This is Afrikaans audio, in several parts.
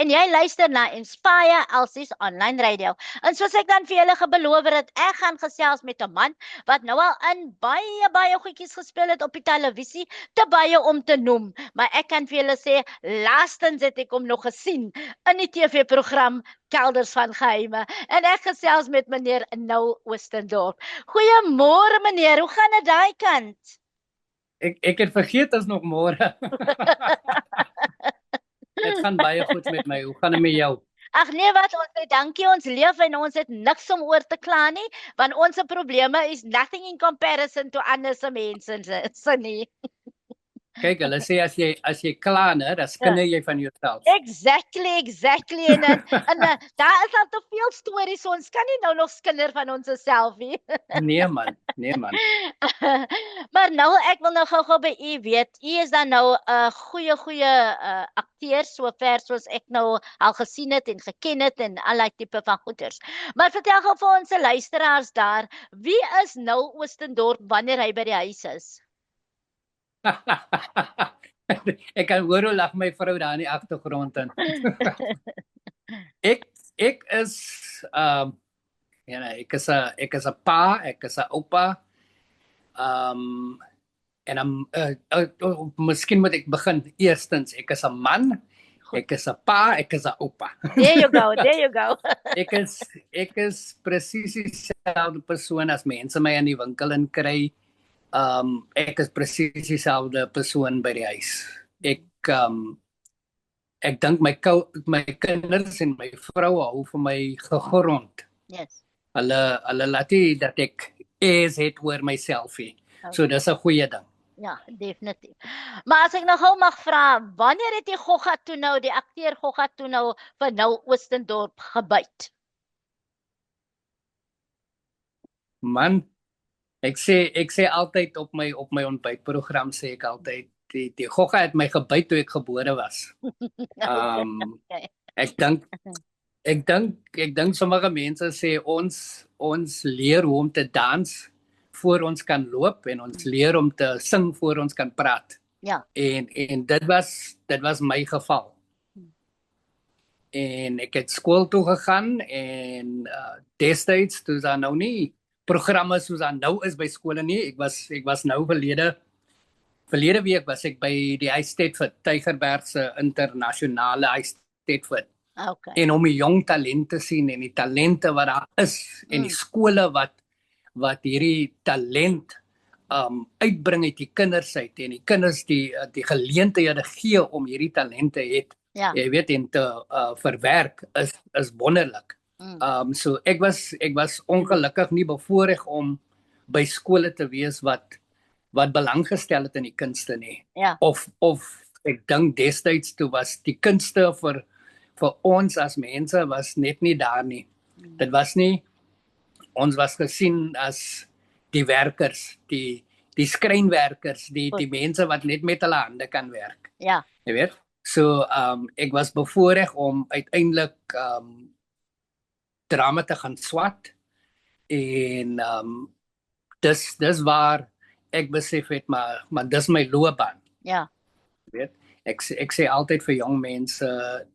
en jy luister na Inspire Elsie's online radio. En soos ek dan vir julle gebeloof het, ek gaan gesels met 'n man wat nou al in baie goedjies gespeel het op die televisie, te baie om te noem, maar ek kan vir julle sê, laastens het ek hom nog gesien in die TV-program Kelders van Geheime, en ek gesels met meneer Nou Oostendorp. Goeiemôre meneer, hoe gaan dit daai kant? Ek het vergeet as nog môre. Dit gaan baie goed met my. Hoe gaan dit met jou? Ag nee, wat, ons sê dankie, ons leef en ons het niks om oor te kla nie, want ons probleme is nothing in comparison to ander se mense se nie. Kyk, hulle sê as jy kla, né, dan skinder jy van jouself. Exactly. En daar is al te veel stories, ons kan nie nou nog skinder van ons self nie. Nee man. Maar nou, ek wil nou gou by u weet, u is dan nou 'n goeie akteur, sover soos ek nou al gesien het en geken het en allerlei tipe van goeters. Maar vertel gou vir ons luisteraars daar, wie is Nou Oostendorp wanneer hy by die huis is? Ek kan hoor hoe lag my vrou daar in die agtergrond in. Ek is ek is 'n pa, ek is 'n oupa. En miskien moet ek begin eerstens, ek is 'n man, ek is 'n pa, ek is 'n oupa. There you go. Ek is presies dieselfde persoon as mense my in die winkel in kry. Ek is presies dieselfde persoon by die huis. Ek dink my kinders en my vrou hou vir my gegrond. Yes. Hulle laat nie dat ek het oor myself nie. Okay. So dis 'n goeie ding. Ja, definitief. Maar as ek nou gou mag vra, wanneer het die Gogga toe nou, die akteur Gogga toe nou vir Nou Oostendorp gebyt? Man, ek sê altyd op my ontbytprogram sê ek altyd die Gogga het my gebyt toe ek gebore was. Okay. Ek dink sommige mense sê ons leer hoe om te dans voor ons kan loop en ons leer om te sing voor ons kan praat. Ja. En dit was my geval. En ek het skool toe gegaan en destyds toe daar nou nie programme soos daar nou is by skole nie. Ek was nou verlede week was ek by die Eisteddfort Tygerberg se internasionale Eisteddfort. Okay. En om die jong talente sien en die talente wat daar is en die skole wat hierdie talent uitbring uit die kinders uit en die kinders die geleenthede gee om hierdie talente het. Ja. Jy weet en te verwerk is wonderlik. So ek was ongelukkig nie bevoorreg om by skole te wees wat belang gestel het in die kunste nie. Ja. Of ek dink destyds toe was die kunste vir ons as mense was net nie daar nie. Dit was nie, ons was gesien as die werkers, die skrynwerkers, die mense wat net met hulle hande kan werk. Ja. Jy weet? So ek was bevoorreg om uiteindelik drama te gaan swat en dis waar ek besef het maar dis my loopbaan. Ja. Jy weet? Ek sê altyd vir jong mense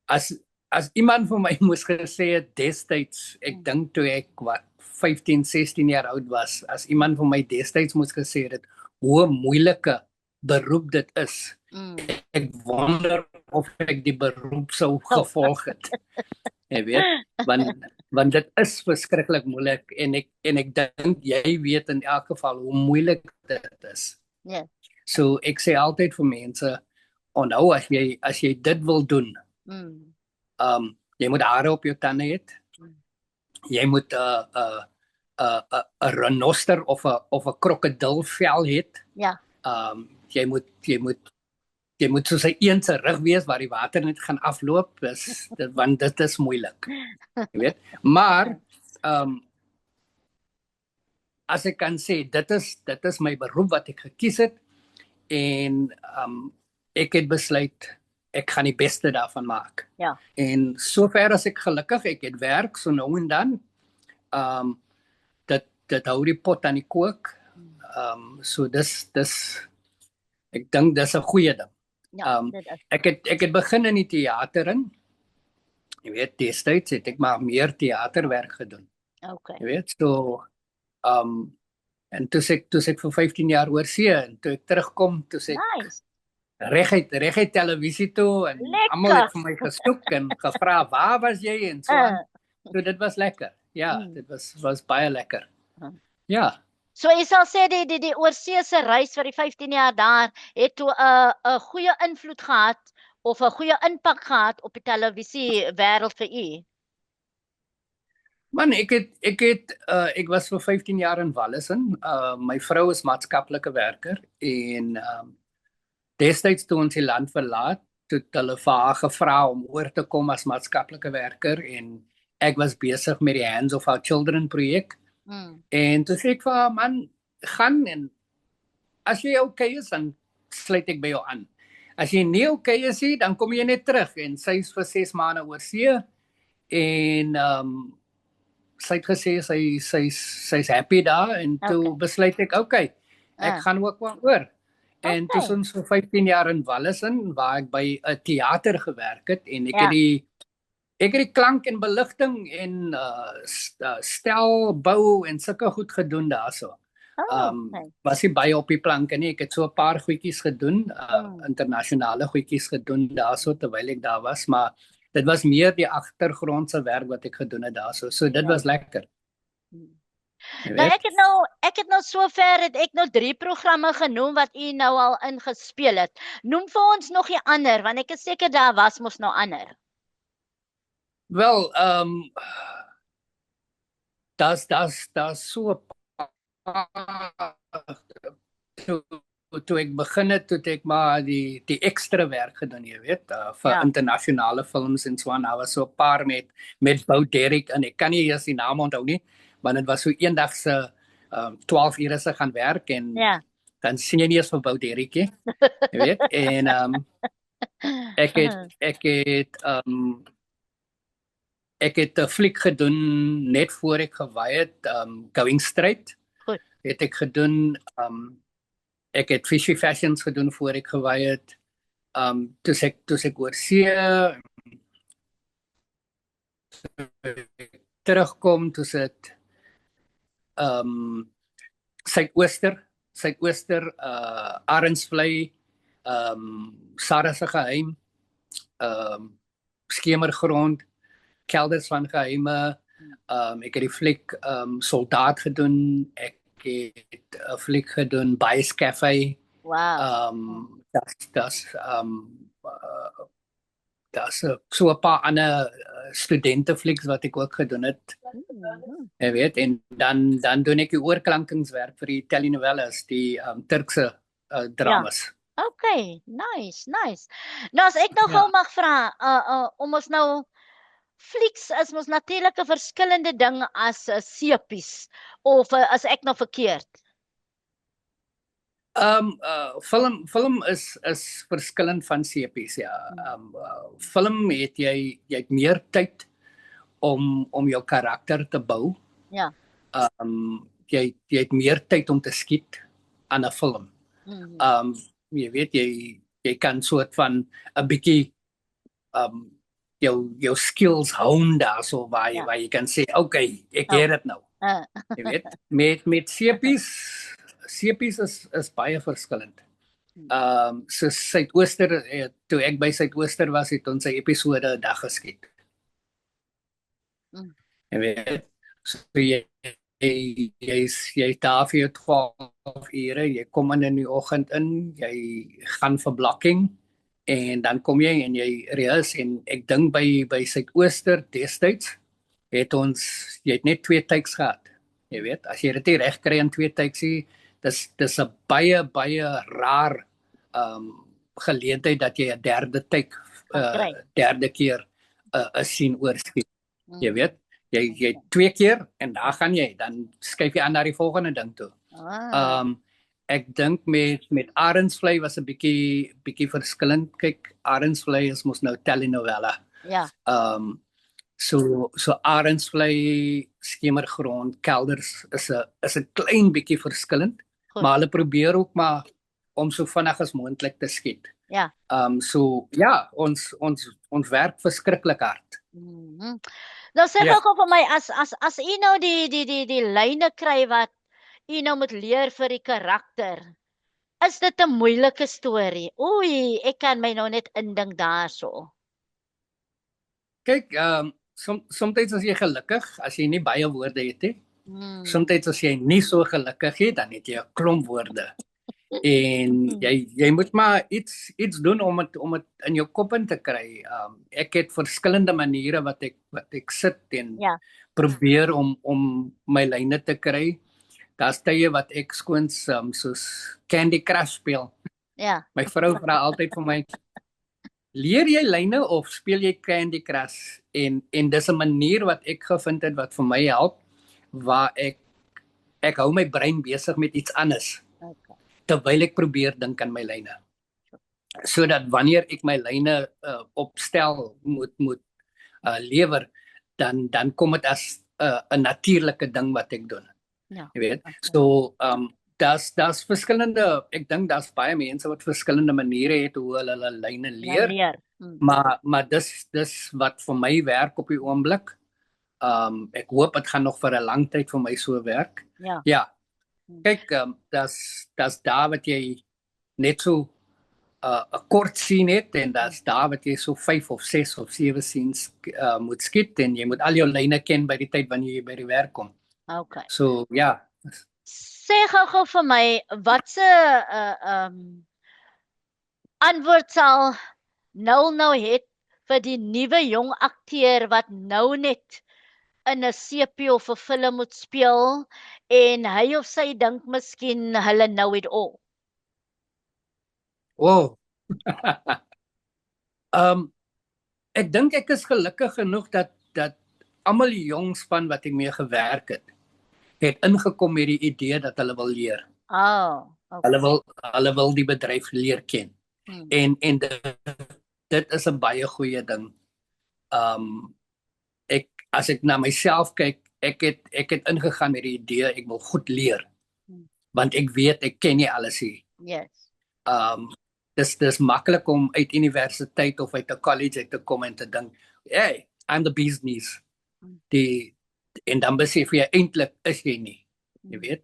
as iemand vir my moes gesê het destyds, ek dink toe ek 15, 16 jaar oud was, as iemand vir my destyds moes gesê het hoe moeilike beroep dit is. Ek wonder of ek die beroep sou gevolg het. Jy weet, want dit is verskriklik moeilik en ek dink jy weet in elk geval hoe moeilik dit is. Ja. So ek sê altyd vir mense, onthou as jy dit wil doen, jy moet hare op jou tande hê. Jy moet 'n renoster of 'n krokodilvel hê. Ja. Jy moet soos 'n een se rug wees waar die water net gaan afloop, want dit is moeilik. Jy weet? Maar as ek kan sê dit is my beroep wat ek gekies het en ek het besluit ek gaan die beste daarvan maak. Ja. En sover as ek gelukkig, ek het werk so nou en dan. Dit hou die pot aan die kook. So dis ek dink dis 'n goeie ding. Ja, dit is. Ek het begin in die teater in. Jy weet, destyds het ek maar meer teaterwerk gedoen. Okay. Jy weet, so en toe ek vir 15 jaar oor see en toe ek terugkom, toe ek Nice. reguit televisie toe en almal het vir my gesoek en gevra waar was jy en so aan. So dit was lekker. Ja, dit was baie lekker. Ja. So jy sal sê die oorseese reis vir die 15 jaar daar het toe 'n goeie invloed gehad of 'n goeie impak gehad op die televisie wêreld vir u. Man, ek was vir 15 jaar in Wallissen. My vrou is maatskaplike werker en destyds toe ons die land verlaat, toe het hulle vir haar gevra om oor te kom as maatskaplike werker en ek was besig met die Hands of Our Children projek. En toe sê ek vir haar, man, gaan en as jy okay is, dan sluit ek by jou aan. As jy nie okay is nie, dan kom jy net terug en sy is vir 6 maande oor see en sy het gesê sy's happy daar en toe besluit ek okay, ek gaan ook wel oor. En toe is ons vir 15 jaar in Wallissen waar ek by 'n teater gewerk het en ek het die klank en beligting en stel bou en sulke goed gedoen daarso. Was nie baie op die planke nie. Ek het so 'n paar goedjies gedoen, internasionale goedjies gedoen daarso terwyl ek daar was, maar dit was meer die agtergrondse werk wat ek gedoen het daarso. So dit was lekker. Nou ek het nou sover het ek nou 3 programme genoem wat u nou al ingespeel het. Noem vir ons nog die ander want ek is seker daar was mos nou ander. Wel, daar's so toe ek begin het, toe ek maar die ekstra werk gedoen, jy weet, vir internasionale films en so aan. Daar was so 'n paar met Bou Derrick en ek kan nie eers die naam onthou nie, maar dit was so eendag se 12 ure se gaan werk en dan sien jy nie eens vir Bou Derrick nie. Jy weet, en ek het 'n fliek gedoen net voor ek gewy het, Going Straight. Goed. Het ek gedoen, ek het Fishy Fashions gedoen voor ek gewy het. Toe ek oor see terugkom, toe sit Suidooster, Arendsvlei, Sarah se geheim, Skemergrond, Kelders van geheime, ek het die fliek Soldaat gedoen, ek het 'n fliek gedoen Bias Cafe. Wow. Daar's so 'n paar ander studenteflieks wat ek ook gedoen het. Jy weet, en dan doen ek die oorklankingswerk vir die telenovelas, die Turkse dramas. Okay, nice. Nou as ek nou gou mag vra, om ons nou flieks is mos natuurlik 'n verskillende ding as sepies of as ek nou verkeerd. Film is verskillend van sepies, ja. Film het jy het meer tyd om jou karakter te bou. Ja. Jy het meer tyd om te skiet aan 'n film. Jy weet jy kan soort van 'n bietjie jou skills hone daar so waar jy kan sê okay, ek het dit nou. Jy weet, met sepies is baie verskillend. So Suidooster, toe ek by Suidooster was, het ons 'n episode 'n dag geskiet. Jy weet, so jy daar vir jou 12 ure, jy kom in die oggend in, jy gaan vir blocking en dan kom jy en jy reis en ek dink by Suidooster destyds jy het net 2 takes gehad. Jy weet, as jy dit reg kry in 2 takes, dis 'n baie raar geleentheid dat jy 'n derde take derde keer 'n scene oorskiet. Jy weet, jy 2 keer en daar gaan jy, dan skuif jy aan na die volgende ding toe. Ek dink met Arendsvlei was 'n bietjie verskillend. Kyk, Arendsvlei is mos nou telenovela. Ja. So Arendsvlei, Skemergrond, Kelders is 'n klein bietjie verskillend, maar hulle probeer ook maar om so vinnig as moontlik te skiet. Ja. So ja, ons werk verskriklik hard. Mhm. Nou sê Ja. gou vir my as u nou die lyne kry wat u nou moet leer vir die karakter. Is dit 'n moeilike storie? Oei, ek kan my nou net indink daarso. Kyk, soms as jy gelukkig, as jy nie baie woorde het nie. Mm. Soms as jy nie so gelukkig het, dan het jy 'n klomp woorde. En jy moet maar iets doen om dit in jou kop in te kry. Ek het verskillende maniere wat ek sit en Ja. probeer om my lyne te kry. Daar's tye wat ek skoons soos Candy Crush speel. Ja. My vrou vra altyd vir my, leer jy lyne of speel jy Candy Crush? En dis 'n manier wat ek gevind het wat vir my help, waar ek hou my brein besig met iets anders. Okay. Terwyl ek probeer dink aan my lyne. Sodat wanneer ek my lyne opstel moet lewer, dan kom dit as 'n natuurlike ding wat ek doen. Ja. Jy weet. So daar's verskillende, ek dink daar's baie mense wat verskillende maniere het hoe hulle lyne leer. Maar dis wat vir my werk op die oomblik. Ek hoop dit gaan nog vir 'n lang tyd vir my so werk. Ja. Ja. Kyk, das daar wat jy net so 'n kort sien het en das daar wat jy so 5 of 6 of 7 scenes moet skiet en jy moet al jou lyne ken by die tyd wanneer jy by die werk kom. Okay. So ja. Sê gou vir my watse antwoord sal nou het vir die nuwe jong akteur wat nou net in 'n seepie of 'n film moet speel en hy of sy dink miskien hulle know it all. Oh. Ek dink ek is gelukkig genoeg dat almal die jong span wat ek mee gewerk het ingekom met die idee dat hulle wil leer. Oh, okay. Hulle wil die bedryf leer ken. En dit is 'n baie goeie ding. As ek na myself kyk, ek het ingegaan met die idee ek wil goed leer. Want ek weet ek ken nie alles nie. Yes. Dis maklik om uit universiteit of uit 'n college uit te kom en te dink, hey, I'm the bee's knees. En dan besef jy eintlik is jy nie. Jy weet.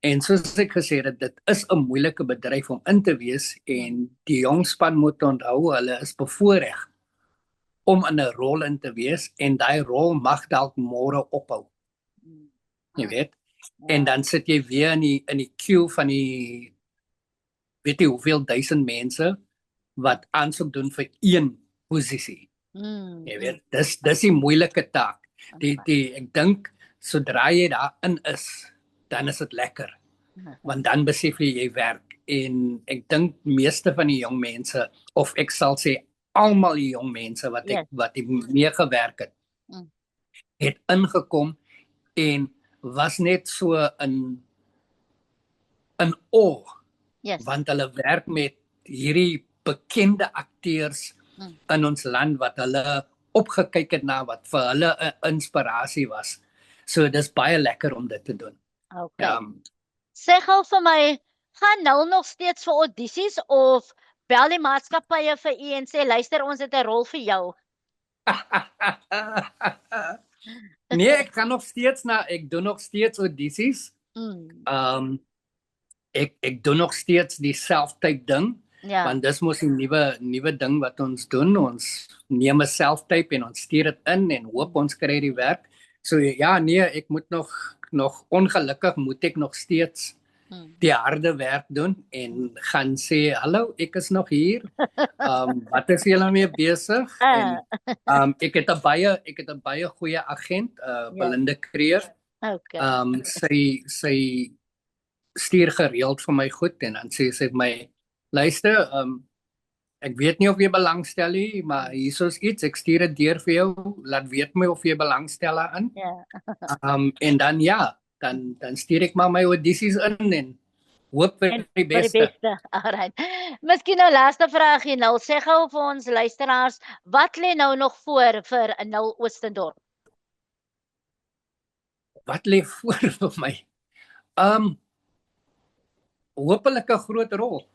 En soos ek gesê het, dit is 'n moeilike bedryf om in te wees en die jong span moet onthou hulle is bevoorreg om in 'n rol in te wees en daai rol mag dalk môre ophou. Jy weet. En dan sit jy weer in die queue van die weet jy hoeveel duisend mense wat aansoek doen vir een posisie. Jy weet, dis die moeilike taak. Ek dink sodra jy daarin is, dan is dit lekker. Want dan besef jy werk en ek dink meeste van die jong mense of ek sal sê almal die jong mense wat ek mee gewerk het ingekom en was net so in awe. Yes. Want hulle werk met hierdie bekende akteurs in ons land wat hulle opgekyk het na wat vir hulle 'n inspirasie was. So dis baie lekker om dit te doen. Okay. Sê gou vir my, gaan nou nog steeds vir audisies of bel die maatskappye vir u en sê luister ons het 'n rol vir jou? Nee, ek doen nog steeds audisies. Ek doen nog steeds die self-tape ding. Ja. Want dis mos 'n nuwe ding wat ons doen. Ons neem 'n self-tape en ons stuur dit in en hoop ons kry die werk. So ja, nee, ek moet nog ongelukkig moet ek nog steeds die harde werk doen en gaan sê hallo, ek is nog hier. Wat is julle mee besig? En ek het 'n baie goeie agent, Belinda Creer. Okay. Sy stuur gereeld vir my goed en dan sê sy vir my, luister, ek weet nie of jy belangstel nie, maar hier is iets, ek stuur dit deur vir jou, laat weet my of jy belangstel daarin. En dan ja, dan stuur ek maar my audisies in en hoop vir die beste. Alright. Miskien nou laaste vraagie nou, sê gou vir ons luisteraars, wat lê nou nog voor vir Nul Oostendorp? Wat lê voor vir my? Hopelik 'n groot rol.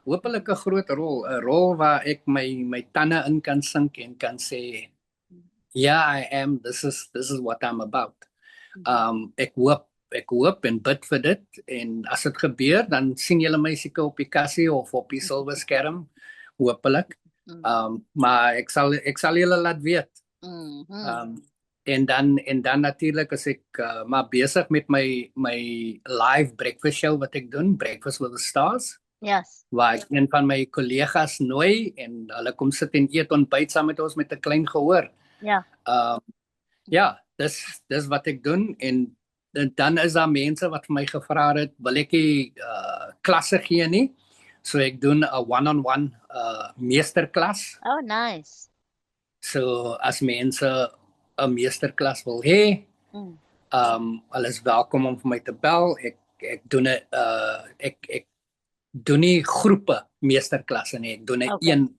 hopelik 'n groot rol, 'n rol waar ek my tande in kan sink en kan sê, yeah, I am, this is what I'm about. Ek hoop en bid vir dit, en as dit gebeur, dan sien julle my seker op die kassie of op die silwer skerm, hopelik. Maar ek sal julle laat weet. En dan natuurlik as ek maar besig met my live breakfast show wat ek doen, Breakfast with the Stars, Yes. waar ek een van my kollegas nooi en hulle kom sit en eet ontbyt saam met ons met 'n klein gehoor. Ja. Ja, dis wat ek doen, en dan is daar mense wat vir my gevra het, wil ek nie klasse gee nie. So ek doen 'n one-on-one meesterklas. Oh, nice. So as mense 'n meesterklas wil hê, hulle is welkom om vir my te bel. Ek doen 'n ek doen nie groepe meesterklasse nie. Ek doen 'n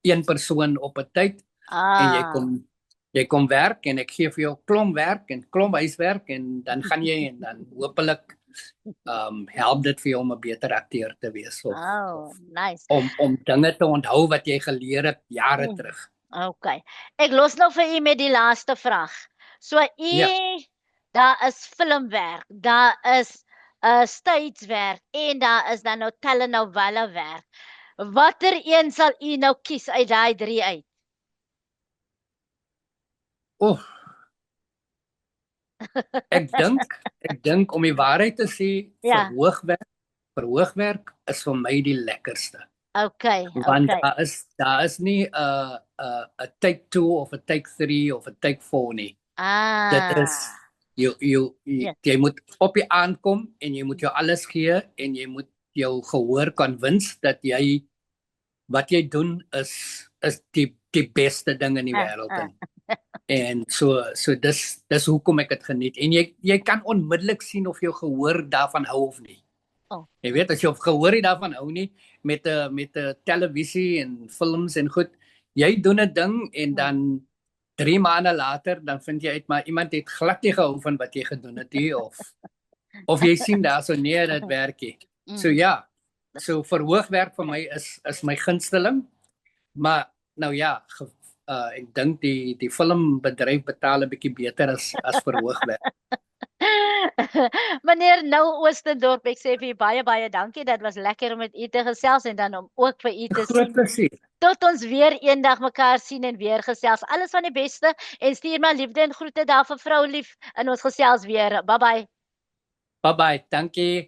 een persoon op 'n tyd, en jy kom werk en ek gee vir jou klomp werk en klomp huiswerk, en dan gaan jy en dan hopelik help dit vir jou om 'n beter akteur te wees, of Nice. om dinge te onthou wat jy geleer het jare terug. Okay. Ek los nou vir u met die laaste vraag. So daar is filmwerk, daar is stagewerk en daar is dan nou telenovela werk. Watter een sal u nou kies uit daai 3 uit? Ek dink om die waarheid te sê, verhoogwerk is vir my die lekkerste. Okay. Want daar is nie 'n take 2 of 'n take 3 of 'n take 4 nie. Dit is jy moet op die aankom en jy moet jou alles gee, en jy moet jou gehoor convince dat wat jy doen is die beste ding in die wêreld. En so dis hoekom ek dit geniet. En jy kan onmiddellik sien of jou gehoor daarvan hou of nie. Jy weet, as jy gehoor nie daarvan hou nie, met 'n televisie en films en goed, jy doen 'n ding en dan 3 maande later dan vind jy uit maar iemand het glad nie gehou van wat jy gedoen het nie, of jy sien daarso nee, dit werk nie. So ja, so verhoogwerk vir my is my gunsteling. Maar nou ja, ek dink die filmbedryf betaal 'n bietjie beter as verhoogwerk. Meneer Nou Oostendorp, ek sê vir u baie dankie. Dit was lekker om met u te gesels en dan om ook vir u te Groot plesier. Tot ons weer eendag mekaar sien en weer gesels. Alles van die beste en stuur maar liefde en groete daar vir vrou lief in ons gesels weer. Bye bye. Bye bye. Dankie.